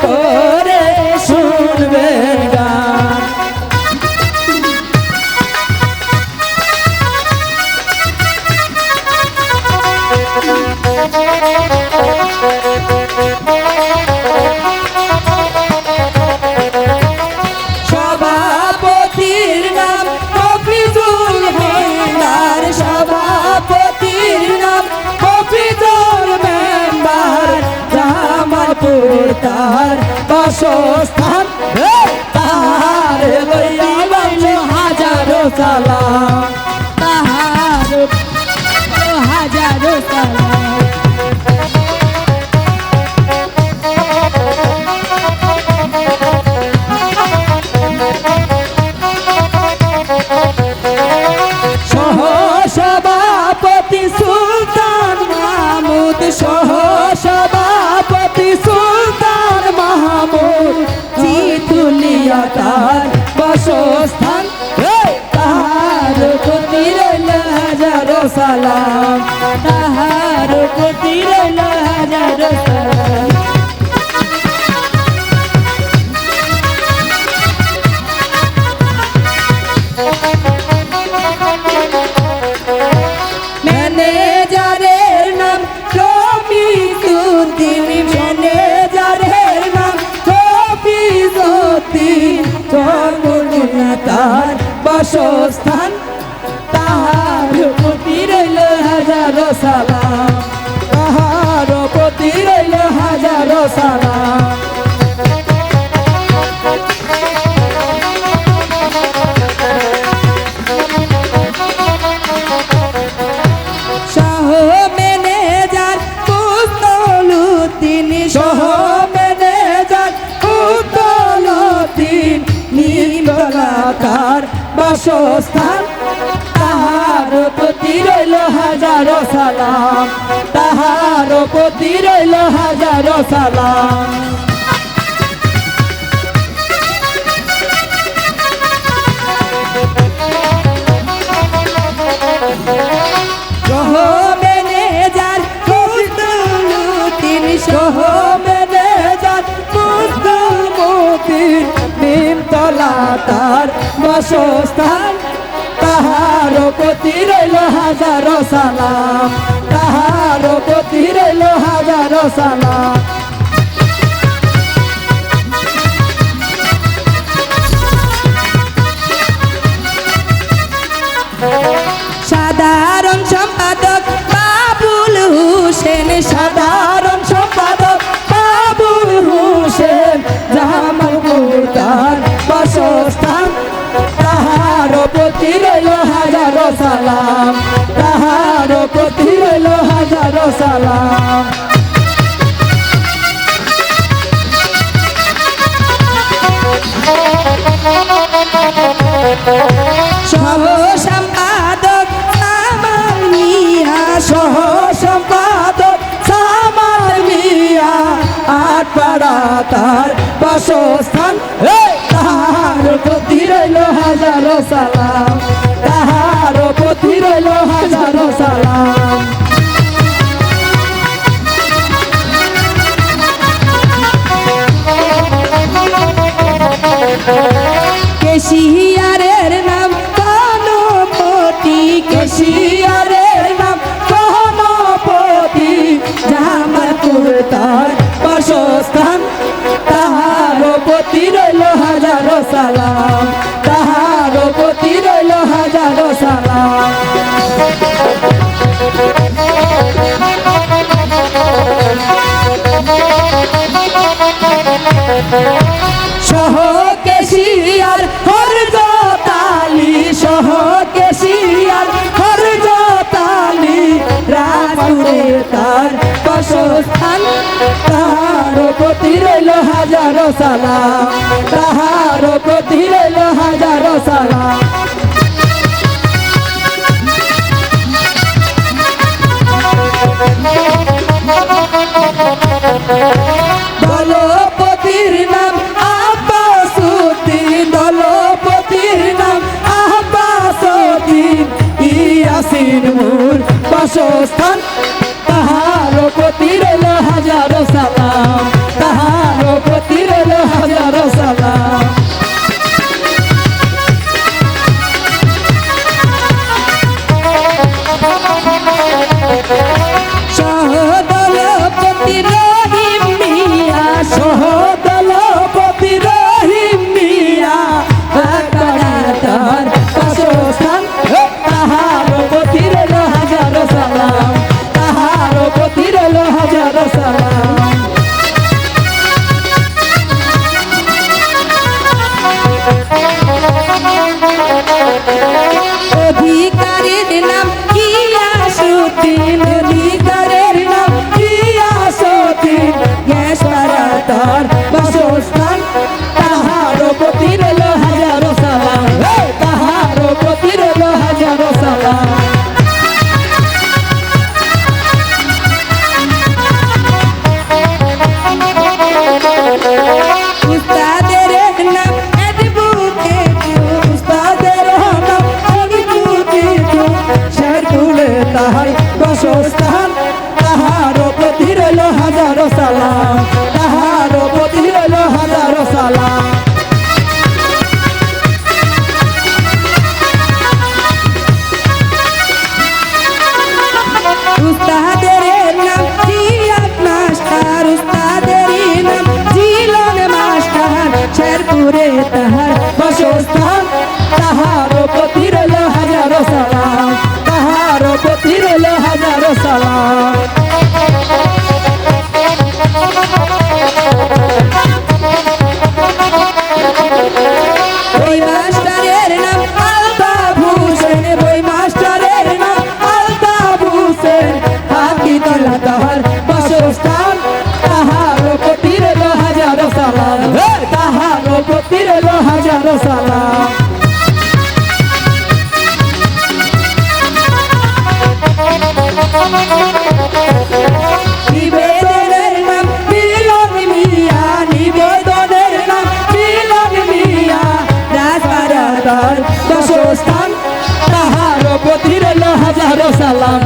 করে শুনবেন গান। সভাপতির নাম মফিজুল মেম্বার, সভাপতির নাম মফিজুল মেম্বার, জামালপুর তার বাসস্থান, তাহার লইয়া বাজলো হাজারো সালাম, তাহার হাজারো সালাম। সহসভাপতি সুলতান মাহমুদ, সহসভাপতি সুলতান মাহমুদ, চিতুলিয়া তার বাসস্থান, তাহার প্রতি রইল হাজারো সালাম, তাহার প্রতি রইল হাজারো সালাম। ম্যানেজারের নাম রফিকুদ্দিন, ম্যানেজারের নাম রফিকুদ্দিন, চরমুনা তার বাসস্থান, তাহার প্রতি রইল হাজারো সালাম, তাহার প্রতি রইল হাজারো সালাম। সহ ম্যানেজার পুতলুদ্দিন, নিমতলা তার বাসস্থান, তাহার প্রতি রইল হাজারো সালাম, তাহার প্রতি রইল হাজারো সালাম। সহ ম্যানেজার পুতলুদ্দিন, সহ ম্যানেজার পুতলুদ্দিন, নিমতলা তার বাসস্থান, তাহার প্রতি রইল হাজারো সালাম, তাহার প্রতি রইল হাজারো সালাম। সাধারণ সম্পাদক বাবুল হোসেন, সাধারণ সম্পাদক বাবুল হোসেন, জামালপুর তার বাসস্থান, তাহার প্রতি রইল হাজারো সালাম, তাহার প্রতি রইল হাজারো সালাম। সহ সম্পাদক সামাল মিয়া, সহ সম্পাদক সামাল মিয়া, আটপাড়া তার বাসস্থান, তাহার প্রতি রইল হাজারো সালাম, তাহার প্রতি রইল হাজারো সালাম। কেশিয়ারের নাম গণপতি, কেশিয়ারের নাম গণপতি, জামালপুর তার বাসস্থান, তাহার প্রতি রইল হাজারো সালাম, তাহার প্রতি রইল হাজারো সালাম। সহ কেশিয়ার হরজত আলী, সহ কেশিয়ার হরজত আলী, রাজপুরে তার বাসস্থান, তাহার প্রতি রইল হাজারো সালাম, তাহার প্রতি রইল হাজারো সালাম। দলপতির নাম আব্বাসুদ্দিন, দলপতির নাম আব্বাসুদ্দিন, ইয়াসিন মুর বাসস্থান, তাহার প্রতি রইল হাজারো সালাম, তাহার প্রতি তাহার বাসস্থান তাহার প্রতি রইল হাজারো সালাম তাহার প্রতি রইল হাজারো সালাম উস্তাদের নাম এদিবুকে উস্তাদের নাম এদিবুকে শেরপুরে তাহার বাসস্থান তাহার প্রতি রইল হাজারো সালাম তাহার প্রতি রইল হাজারো সালাম উস্তাদের নাম জিয়াদ মাস্টার উস্তাদের নাম জিলন মাস্টার শেরপুরে তাহার বাসস্থান তাহার প্রতি রইল হাজারো সালাম তাহার প্রতি রইল হাজারো সালাম ওই মাস্টারের নাম আলতাফ হোসেন ওই মাস্টারের নাম আলতাফ হোসেন হাকিতলা তাহার বাসস্থান তাহার প্রতি রইল হাজারো সালাম তাহার প্রতি রইল হাজারো সালাম নিবেদনের নাম মিলন মিয়া নিবেদনের নাম মিলন মিয়া রাজপাড়া তার বাসস্থান তাহার প্রতি রইল হাজারো সালাম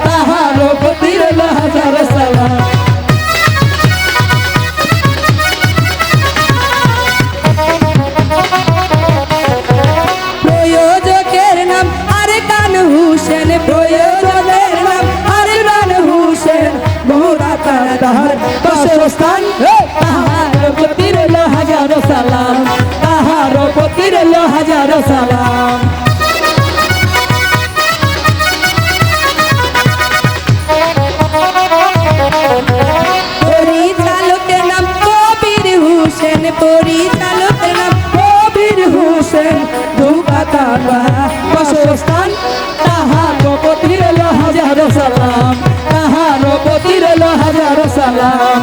তাহার প্রতি রইল হাজারো সালাম প্রয়োজকের নাম আরকান হোসেন প্রয়োজনের নাম আরকান হোসেন মোরাতা তাহার বাসস্থান তাহার প্রতি রইল হাজারো সালাম তাহার প্রতি রইল হাজারো সালাম পরিচালকের নাম কবির হোসেন পরিচালকের নাম কবির হোসেন দুপাতা বাসস্থান তাহার প্রতি রইল হাজারো সালাম তাহার প্রতি রইল হাজারো সালাম